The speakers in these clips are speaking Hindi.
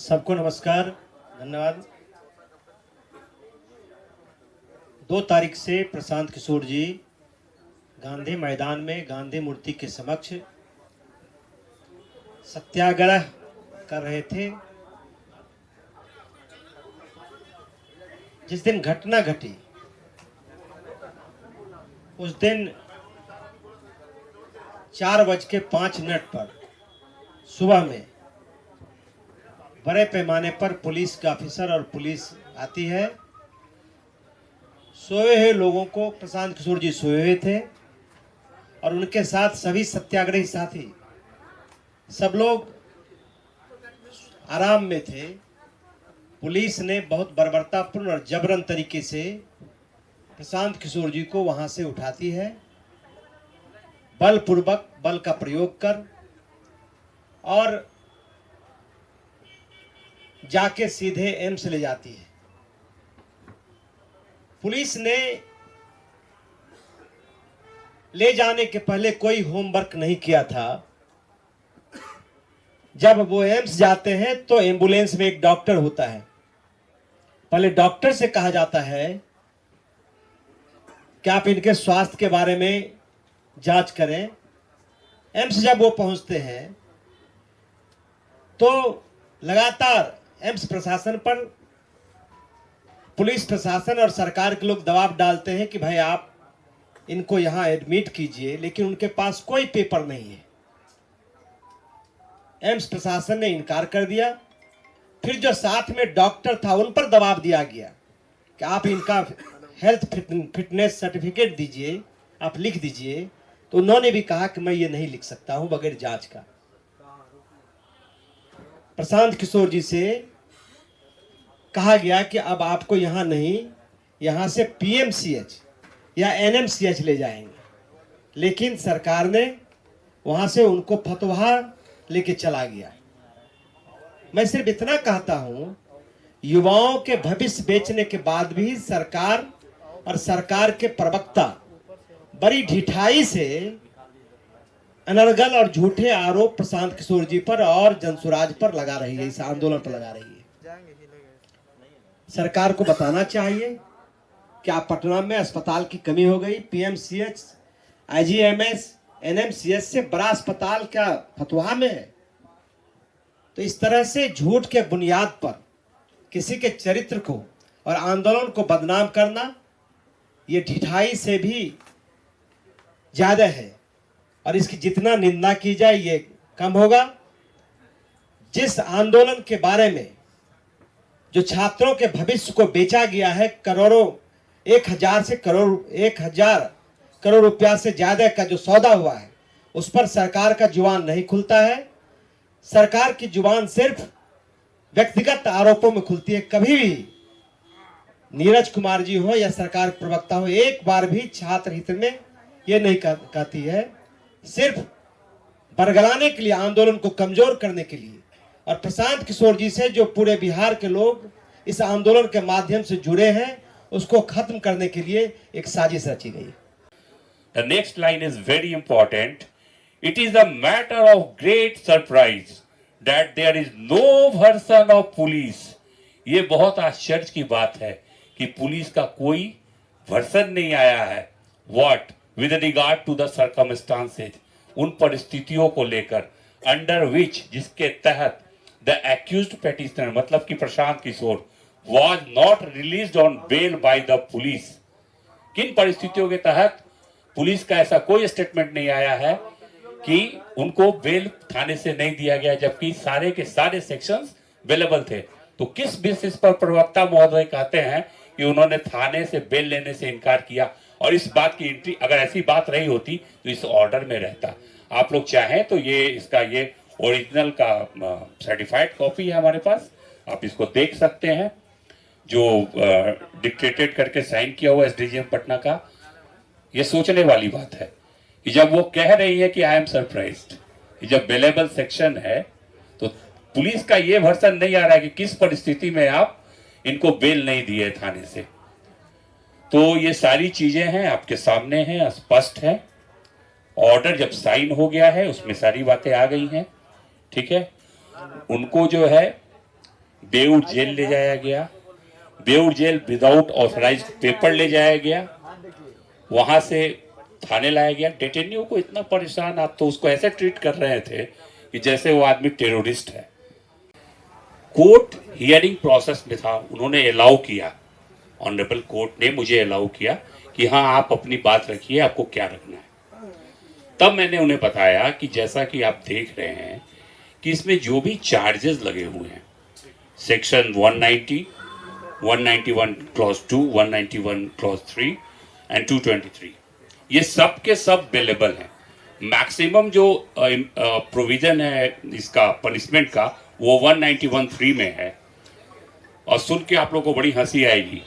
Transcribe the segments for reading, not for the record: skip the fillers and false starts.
सबको नमस्कार, धन्यवाद। 2 तारीख से प्रशांत किशोर जी गांधी मैदान में गांधी मूर्ति के समक्ष सत्याग्रह कर रहे थे। जिस दिन घटना घटी उस दिन 4:05 पर सुबह में बड़े पैमाने पर पुलिस के ऑफिसर और पुलिस आती है। सोए हुए लोगों को, प्रशांत किशोर जी सोए हुए थे और उनके साथ सभी सत्याग्रही साथी, सब लोग आराम में थे। पुलिस ने बहुत बर्बरतापूर्ण और जबरन तरीके से प्रशांत किशोर जी को वहां से उठाती है, बलपूर्वक बल का प्रयोग कर, और जाके सीधे एम्स ले जाती है। पुलिस ने ले जाने के पहले कोई होमवर्क नहीं किया था। जब वो एम्स जाते हैं तो एम्बुलेंस में एक डॉक्टर होता है। पहले डॉक्टर से कहा जाता है कि आप इनके स्वास्थ्य के बारे में जांच करें। एम्स जब वो पहुंचते हैं तो लगातार एम्स प्रशासन पर पुलिस प्रशासन और सरकार के लोग दबाव डालते हैं कि भाई आप इनको यहां एडमिट कीजिए, लेकिन उनके पास कोई पेपर नहीं है। एम्स प्रशासन ने इनकार कर दिया। फिर जो साथ में डॉक्टर था उन पर दबाव दिया गया कि आप इनका हेल्थ फिटनेस सर्टिफिकेट दीजिए, आप लिख दीजिए। तो उन्होंने भी कहा कि मैं ये नहीं लिख सकता हूं बगैर जांच का। प्रशांत किशोर जी से कहा गया कि अब आपको यहां नहीं, यहां से पीएमसीएच या एनएमसीएच ले जाएंगे, लेकिन सरकार ने वहां से उनको फतवा लेके चला गया। मैं सिर्फ इतना कहता हूं, युवाओं के भविष्य बेचने के बाद भी सरकार और सरकार के प्रवक्ता बड़ी ढिठाई से अनर्गल और झूठे आरोप प्रशांत किशोर जी पर और जनसुराज पर लगा रही है, इस आंदोलन पर लगा रही है। सरकार को बताना चाहिए कि आप पटना में अस्पताल की कमी हो गई, पीएमसीएच, आईजीएमएस, एनएमसीएच से बड़ा अस्पताल क्या फतवा में है? तो इस तरह से झूठ के बुनियाद पर किसी के चरित्र को और आंदोलन को बदनाम करना, ये ढिठाई से भी ज्यादा है और इसकी जितना निंदा की जाए ये कम होगा। जिस आंदोलन के बारे में जो छात्रों के भविष्य को बेचा गया है, करोड़ों, 1000 करोड़ रुपया से ज्यादा का जो सौदा हुआ है, उस पर सरकार का जुबान नहीं खुलता है। सरकार की जुबान सिर्फ व्यक्तिगत आरोपों में खुलती है। कभी भी नीरज कुमार जी हो या सरकार के प्रवक्ता हो, एक बार भी छात्र हित में ये नहीं कहती है। सिर्फ बरगलाने के लिए, आंदोलन को कमजोर करने के लिए, और प्रशांत किशोर जी से जो पूरे बिहार के लोग इस आंदोलन के माध्यम से जुड़े हैं, उसको खत्म करने के लिए एक साजिश रची गई। The next line is very important. It is a matter of great surprise that there is no version of police. ये बहुत आश्चर्य की बात है कि पुलिस का कोई वर्सन नहीं आया है। What? With regard to the circumstances, उन परिस्थितियों को लेकर, under which, जिसके तहत the accused petitioner, मतलब कि Prashant Kishor, was not released on bail by the police. किन परिस्थितियों के तहत पुलिस का ऐसा कोई स्टेटमेंट नहीं आया है कि उनको बेल थाने से नहीं दिया गया, जबकि सारे के सारे सेक्शंस अवेलेबल थे। तो किस बेसिस पर प्रवक्ता महोदय कहते हैं कि उन्होंने थाने से बेल लेने से इनकार किया? और इस बात की एंट्री, अगर ऐसी बात रही होती तो इस ऑर्डर में रहता। आप लोग चाहें तो ये इसका ये ओरिजिनल का सर्टिफाइड कॉपी है हमारे पास, आप इसको देख सकते हैं, जो डिक्टेटेड करके साइन किया हुआ एसडीजीएम पटना का। ये सोचने वाली बात है कि जब वो कह रही है कि आई एम सरप्राइज्ड, जब बेलेबल सेक्शन है तो पुलिस का ये वर्सन नहीं आ रहा है कि किस परिस्थिति में आप इनको बेल नहीं दिए थाने से। तो ये सारी चीजें हैं, आपके सामने हैं, स्पष्ट है। ऑर्डर जब साइन हो गया है उसमें सारी बातें आ गई हैं, ठीक है। उनको जो है बेऊर जेल ले जाया गया, Beur jail without authorised paper ले जाया गया, वहां से थाने लाया गया। डेटेन्यू को इतना परेशान, आप तो उसको ऐसे ट्रीट कर रहे थे कि जैसे वो आदमी टेररिस्ट है। कोर्ट हियरिंग प्रोसेस में था, उन्होंने अलाउ किया, ऑनरेबल कोर्ट ने मुझे अलाउ किया कि हाँ आप अपनी बात रखिए, आपको क्या रखना है। तब मैंने उन्हें बताया कि जैसा कि आप देख रहे हैं कि इसमें जो भी चार्जेस लगे हुए हैं, सेक्शन 190, 191 क्लॉज 2, 191 क्लॉज 3 एंड 223, ये सब के सब अवेलेबल हैं। मैक्सिमम जो प्रोविजन है इसका पनिशमेंट का वो 191(3) में है। और सुन के आप लोगों को बड़ी हंसी आएगी,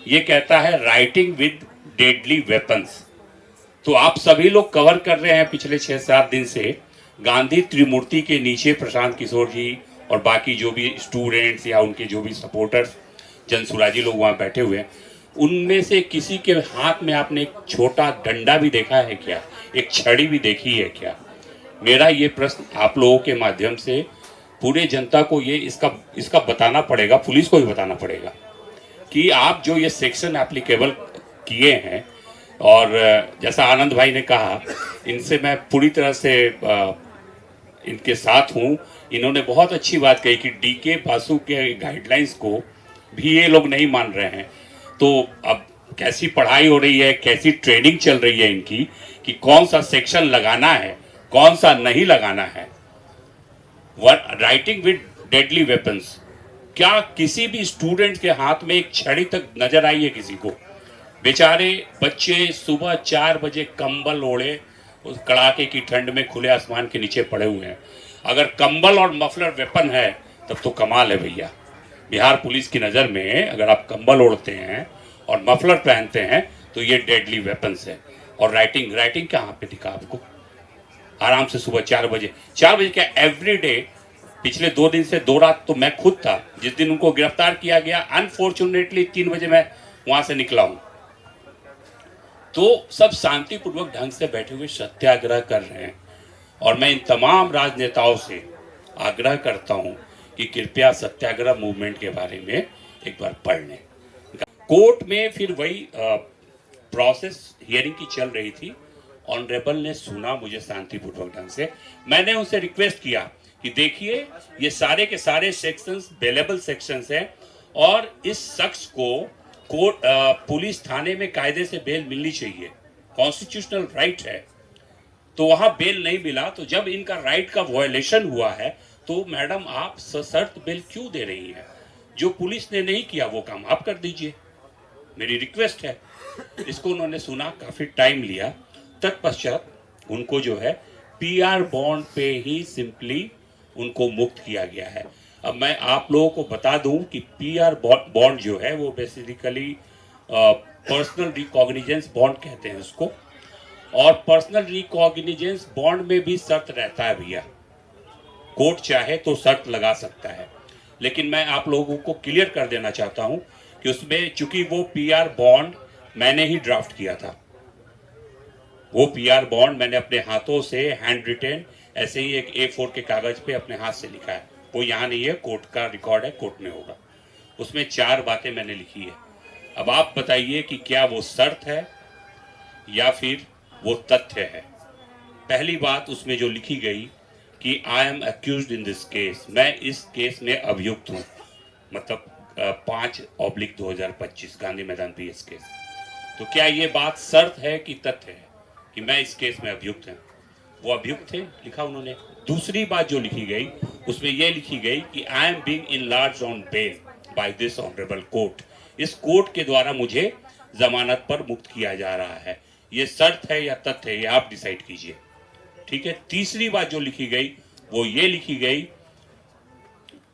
ये कहता है राइटिंग विद डेडली वेपन्स। तो आप सभी लोग कवर कर रहे हैं पिछले 6-7 दिन से गांधी त्रिमूर्ति के नीचे प्रशांत किशोर जी और बाकी जो भी स्टूडेंट्स या उनके जो भी सपोर्टर्स जनसुराजी लोग वहाँ बैठे हुए हैं, उनमें से किसी के हाथ में आपने एक छोटा डंडा भी देखा है क्या, एक छड़ी भी देखी है क्या? मेरा ये प्रश्न आप लोगों के माध्यम से पूरे जनता को ये इसका बताना पड़ेगा, पुलिस को भी बताना पड़ेगा कि आप जो ये सेक्शन एप्लीकेबल किए हैं, और जैसा आनंद भाई ने कहा, इनसे मैं पूरी तरह से इनके साथ हूँ। इन्होंने बहुत अच्छी बात कही कि डीके बासु के गाइडलाइंस को भी ये लोग नहीं मान रहे हैं। तो अब कैसी पढ़ाई हो रही है, कैसी ट्रेनिंग चल रही है इनकी कि कौन सा सेक्शन लगाना है, कौन सा नहीं लगाना है। राइटिंग विद डेडली वेपन्स, क्या किसी भी स्टूडेंट के हाथ में एक छड़ी तक नजर आई है किसी को? बेचारे बच्चे सुबह 4 बजे कंबल ओढ़े उस कड़ाके की ठंड में खुले आसमान के नीचे पड़े हुए हैं। अगर कंबल और मफलर वेपन है तब तो कमाल है भैया। बिहार पुलिस की नज़र में अगर आप कंबल ओढ़ते हैं और मफलर पहनते हैं तो ये डेडली वेपन्स है। और राइटिंग कहाँ पे दिखा आपको? आराम से सुबह 4 बजे क्या एवरी डे पिछले 2 दिन से 2 रात तो मैं खुद था जिस दिन उनको गिरफ्तार किया गया। अनफॉर्चुनेटली 3 बजे मैं वहां से निकला हूं। तो सब शांतिपूर्वक ढंग से बैठे हुए सत्याग्रह कर रहे हैं। और मैं इन तमाम राजनेताओं से आग्रह करता हूं कि कृपया सत्याग्रह मूवमेंट के बारे में एक बार पढ़ लें। कोर्ट में फिर वही प्रोसेस हियरिंग की चल रही थी। ऑनरेबल ने सुना मुझे शांतिपूर्वक ढंग से। मैंने उनसे रिक्वेस्ट किया कि देखिए ये सारे के सारे सेक्शंस अवेलेबल सेक्शंस हैं और इस शख्स को कोर्ट पुलिस थाने में कायदे से बेल मिलनी चाहिए, कॉन्स्टिट्यूशनल राइट है। तो वहां बेल नहीं मिला। तो जब इनका राइट का वायलेशन हुआ है तो मैडम आप सशर्त बेल क्यों दे रही हैं? जो पुलिस ने नहीं किया वो काम आप कर दीजिए, मेरी रिक्वेस्ट है। इसको उन्होंने सुना, काफी टाइम लिया। तत्पश्चात उनको जो है पीआर बॉन्ड पे ही सिंपली उनको मुक्त किया गया है। अब मैं आप लोगों को बता दूं कि पीआर बॉन्ड जो है वो बेसिकली पर्सनल रिकॉग्निजेंस बॉन्ड कहते हैं उसको। और पर्सनल रिकॉग्निजेंस बॉन्ड में भी शर्त रहता है भैया, कोर्ट चाहे तो शर्त लगा सकता है। लेकिन मैं आप लोगों को क्लियर कर देना चाहता हूं कि उसमें चूंकि वो पीआर बॉन्ड मैंने ही ड्राफ्ट किया था, वो पीआर बॉन्ड मैंने अपने हाथों से हैंड रिटेन ऐसे ही एक A4 के कागज पे अपने हाथ से लिखा है। वो यहाँ नहीं है, कोर्ट का रिकॉर्ड है, कोर्ट में होगा। उसमें 4 बातें मैंने लिखी है। अब आप बताइए कि क्या वो शर्त है या फिर वो तथ्य है। पहली बात उसमें जो लिखी गई कि I M accused in this case, मैं इस केस में अभियुक्त हूँ, मतलब 5/2025 गांधी मैदान PS केस। तो क्या ये बात शर्त है कि तथ्य है कि मैं इस केस में अभियुक्त हूँ? वो अभियुक्त थे, लिखा उन्होंने। दूसरी बात जो लिखी गई उसमें यह लिखी गई कि I am being enlarged on bail by this honourable court, इस कोर्ट के द्वारा मुझे जमानत पर मुक्त किया जा रहा है। ये शर्त है या तथ्य है, ये आप डिसाइड कीजिए, ठीक है। तीसरी बात जो लिखी गई वो ये लिखी गई,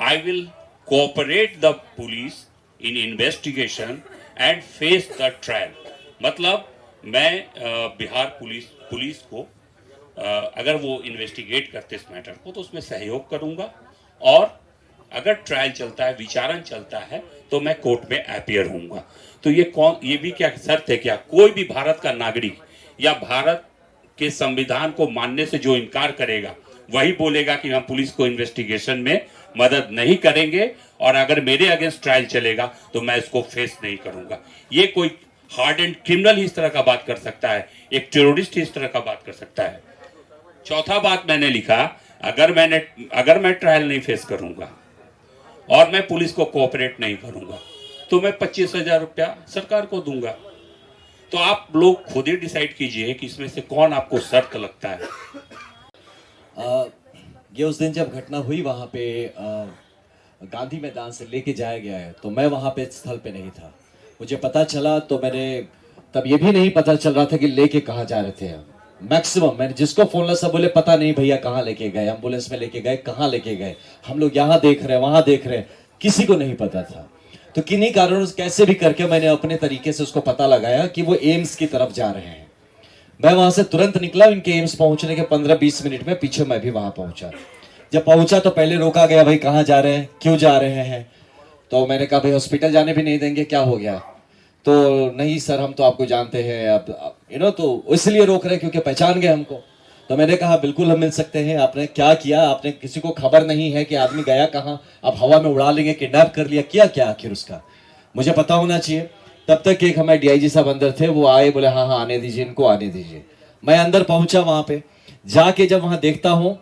I will cooperate the police in investigation and face the trial. मतलब मैं बिहार पुलिस को अगर वो इन्वेस्टिगेट करते इस मैटर को तो उसमें सहयोग करूंगा, और अगर ट्रायल चलता है, विचारण चलता है, तो मैं कोर्ट में अपीयर होऊंगा। तो ये भी क्या शर्त है? क्या कोई भी भारत का नागरिक या भारत के संविधान को मानने से जो इनकार करेगा वही बोलेगा कि हम पुलिस को इन्वेस्टिगेशन में मदद नहीं करेंगे और अगर मेरे अगेंस्ट ट्रायल चलेगा तो मैं इसको फेस नहीं करूंगा। ये कोई हार्ड एंड क्रिमिनल ही इस तरह का बात कर सकता है, एक टेररिस्ट ही इस तरह का बात कर सकता है। चौथा बात मैंने लिखा, अगर मैं ट्रायल नहीं फेस करूंगा और मैं पुलिस को कोऑपरेट नहीं करूंगा तो मैं 25,000 रुपया सरकार को दूंगा। तो आप लोग खुद ही डिसाइड कीजिए कि इसमें से कौन आपको सख्त लगता है। ये उस दिन जब घटना हुई वहाँ पे गांधी मैदान से लेके जाया गया है, तो मैं वहाँ पे स्थल पे नहीं था। मुझे पता चला तो मैंने तब ये भी नहीं पता चल रहा था कि लेके कहाँ जा रहे थे हम। मैक्सिमम मैंने जिसको फोन लगा सब बोले पता नहीं भैया कहाँ लेके गए, एम्बुलेंस में लेके गए, कहाँ लेके गए, हम लोग यहाँ देख रहे हैं वहाँ देख रहे हैं, किसी को नहीं पता था। तो किन्हीं कारणों से कैसे भी करके मैंने अपने तरीके से उसको पता लगाया कि वो एम्स की तरफ जा रहे हैं। मैं वहां से तुरंत निकला, इनके एम्स पहुंचने के 15-20 मिनट में पीछे मैं भी वहां पहुंचा। जब पहुंचा तो पहले रोका गया, भाई कहाँ जा रहे हैं, क्यों जा रहे हैं। तो मैंने कहा भाई हॉस्पिटल जाने भी नहीं देंगे, क्या हो गया। तो नहीं सर हम तो आपको जानते हैं, अब तो इसलिए रोक रहे हैं क्योंकि पहचान गए हमको। तो मैंने कहा बिल्कुल हम मिल सकते हैं। आपने क्या किया, आपने किसी को खबर नहीं है कि आदमी गया कहाँ, आप हवा में उड़ा लेंगे, किडनैप कर लिया, किया क्या आखिर उसका, मुझे पता होना चाहिए। तब तक एक हमारे डीआईजी साहब अंदर थे, वो आए, बोले हाँ आने दीजिए इनको, आने दीजिए। मैं अंदर पहुंचा, वहां पे जाके जब वहां देखता हूं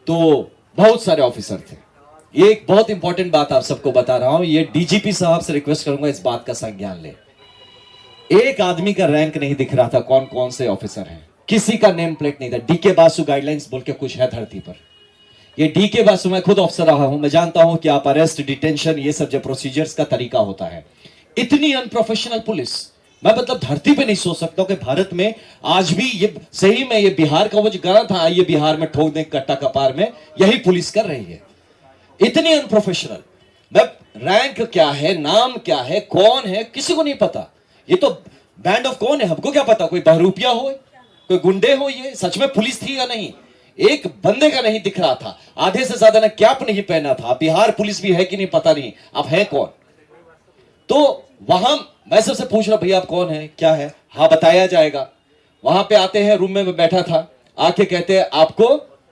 तो बहुत सारे ऑफिसर थे। ये एक बहुत इंपॉर्टेंट बात आप सबको बता रहा हूं, ये डीजीपी साहब से रिक्वेस्ट करूंगा इस बात का संज्ञान ले। एक आदमी का रैंक नहीं दिख रहा था, कौन कौन से ऑफिसर हैं, किसी का नेम प्लेट नहीं था। डीके बासु गाइडलाइंस बोल के कुछ है धरती पर। ये डीके बासु, मैं खुद ऑफिसर रहा हूं, मैं जानता हूं कि आप अरेस्ट, डिटेंशन, ये सब जो प्रोसीजर्स का तरीका होता है। इतनी अनप्रोफेशनल पुलिस मैं मतलब धरती पे नहीं सोच सकता हूं कि भारत में आज भी ये सही में, ये बिहार का वो जो गाना था, ये बिहार में ठोक दे कट्टा कपार में, यही पुलिस कर रही है। इतनी अनप्रोफेशनल। मैं रैंक क्या है, नाम क्या है, कौन है, किसी को नहीं पता। ये तो बैंड ऑफ कौन है, हमको क्या पता, कोई बहरूपिया हो, कोई गुंडे हो, ये सच में पुलिस थी या नहीं, एक बंदे का नहीं दिख रहा था। आधे से ज्यादा ने कैप नहीं पहना था। बिहार पुलिस भी है कि नहीं पता नहीं, अब है कौन। तो वहां मैं सबसे पूछ रहा, भैया आप कौन है, क्या है, हाँ बताया जाएगा। वहां पे आते हैं, रूम में मैं बैठा था, आके कहते हैं आपको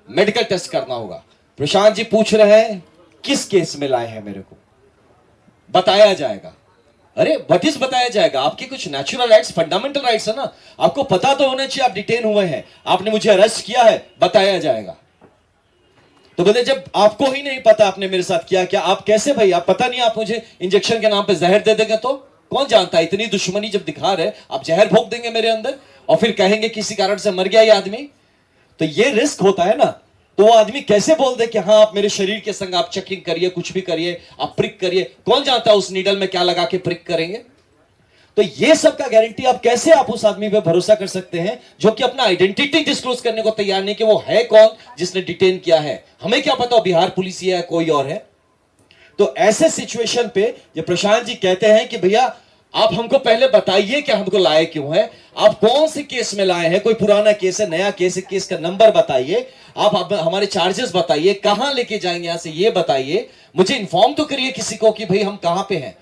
मेडिकल टेस्ट करना होगा। प्रशांत जी पूछ रहे हैं किस केस में लाए हैं मेरे को, बताया जाएगा। अरे व्हाट इज बताया जाएगा, आपके कुछ नेचुरल राइट्स, फंडामेंटल राइट्स है ना, आपको पता तो होना चाहिए आप डिटेन हुए हैं, आपने मुझे अरेस्ट किया है, बताया जाएगा। तो बोले जब आपको ही नहीं पता आपने मेरे साथ किया क्या, आप कैसे भाई, आप पता नहीं, आप मुझे इंजेक्शन के नाम पे जहर दे देंगे तो कौन जानता है। इतनी दुश्मनी जब दिखा रहे, आप जहर भोग देंगे मेरे अंदर और फिर कहेंगे किसी कारण से मर गया ये आदमी, तो ये रिस्क होता है ना। तो वो आदमी कैसे बोल दे कि हाँ आप मेरे शरीर के संग आप चेकिंग करिए, कुछ भी करिए, आप प्रिक करिए, कौन जानता है उस नीडल में क्या लगा के प्रिक करेंगे। तो ये सब का गारंटी आप कैसे, आप उस आदमी पे भरोसा कर सकते हैं जो कि अपना आइडेंटिटी डिस्क्लोज करने को तैयार नहीं कि वो है कौन जिसने डिटेन किया है। हमें क्या पता बिहार पुलिस ही है कोई और है। तो ऐसे सिचुएशन पे ये प्रशांत जी कहते हैं कि भैया आप हमको पहले बताइए कि हमको लाए क्यों है, आप कौन से केस में लाए हैं, कोई पुराना केस है, नया केस है, केस का नंबर बताइए, आप हमारे चार्जेस बताइए, कहां लेके जाएंगे यहां से ये बताइए, मुझे इन्फॉर्म तो करिए किसी को कि भाई हम कहां पे हैं।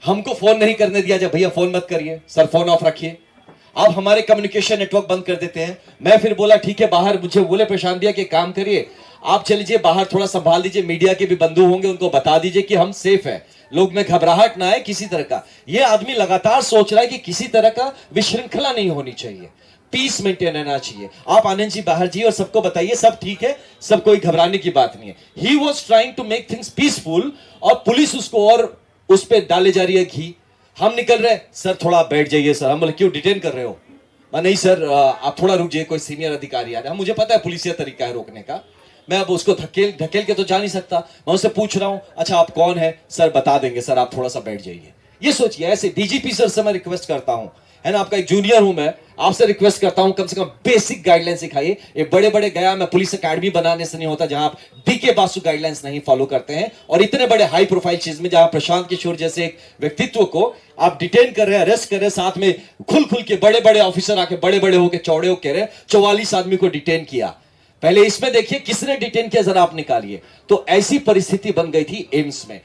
हमको फोन नहीं करने दिया जब, भैया फोन मत करिए सर, फोन ऑफ रखिए। आप हमारे कम्युनिकेशन नेटवर्क बंद कर देते हैं। मैं फिर बोला ठीक है बाहर, मुझे बोले प्रशांत भैया के काम करिए, आप चल लीजिए बाहर, थोड़ा संभाल दीजिए, मीडिया के भी बंधु होंगे उनको बता दीजिए कि हम सेफ है, लोग में घबराहट ना है किसी तरह का। ये आदमी लगातार सोच रहा है कि किसी तरह का विश्रृंखला नहीं होनी चाहिए, पीस मेंटेन रहना चाहिए। आप आनंद जी बाहर जी और सबको बताइए सब ठीक है, सब कोई घबराने की बात नहीं है। He was trying to make things peaceful और पुलिस उसको और उस पर डाले जा रही है घी। हम निकल रहे, सर थोड़ा बैठ जाइए सर। हम बोले क्यों डिटेन कर रहे हो, नहीं सर आप थोड़ा रुक जाइए, कोई सीनियर अधिकारी आ रहा है। मुझे पता है पुलिसिया तरीका है रोकने का, मैं अब उसको ढकेल के तो जा नहीं सकता। मैं उससे पूछ रहा हूं अच्छा आप कौन है, सर बता देंगे सर, आप थोड़ा सा बैठ जाइए। ये सोचिए, ऐसे डीजीपी सर से मैं रिक्वेस्ट करता हूं, है ना, आपका एक जूनियर हूं मैं, आपसे रिक्वेस्ट करता हूं कम से कम बेसिक गाइडलाइन सिखाइए। ये बड़े बड़े गया मैं पुलिस अकेडमी बनाने से नहीं होता जहां आप डीके बासु गाइडलाइंस नहीं फॉलो करते हैं, और इतने बड़े हाई प्रोफाइल चीज में जहां प्रशांत किशोर जैसे एक व्यक्तित्व को आप डिटेन कर रहे हैं, अरेस्ट कर रहे हैं, साथ में खुल के बड़े बड़े ऑफिसर आके बड़े बड़े होकर चौड़े हो कह रहे 44 आदमी को डिटेन किया। पहले इसमें देखिए किसने डिटेन किया, जरा आप निकालिए। तो ऐसी परिस्थिति बन गई थी एम्स में।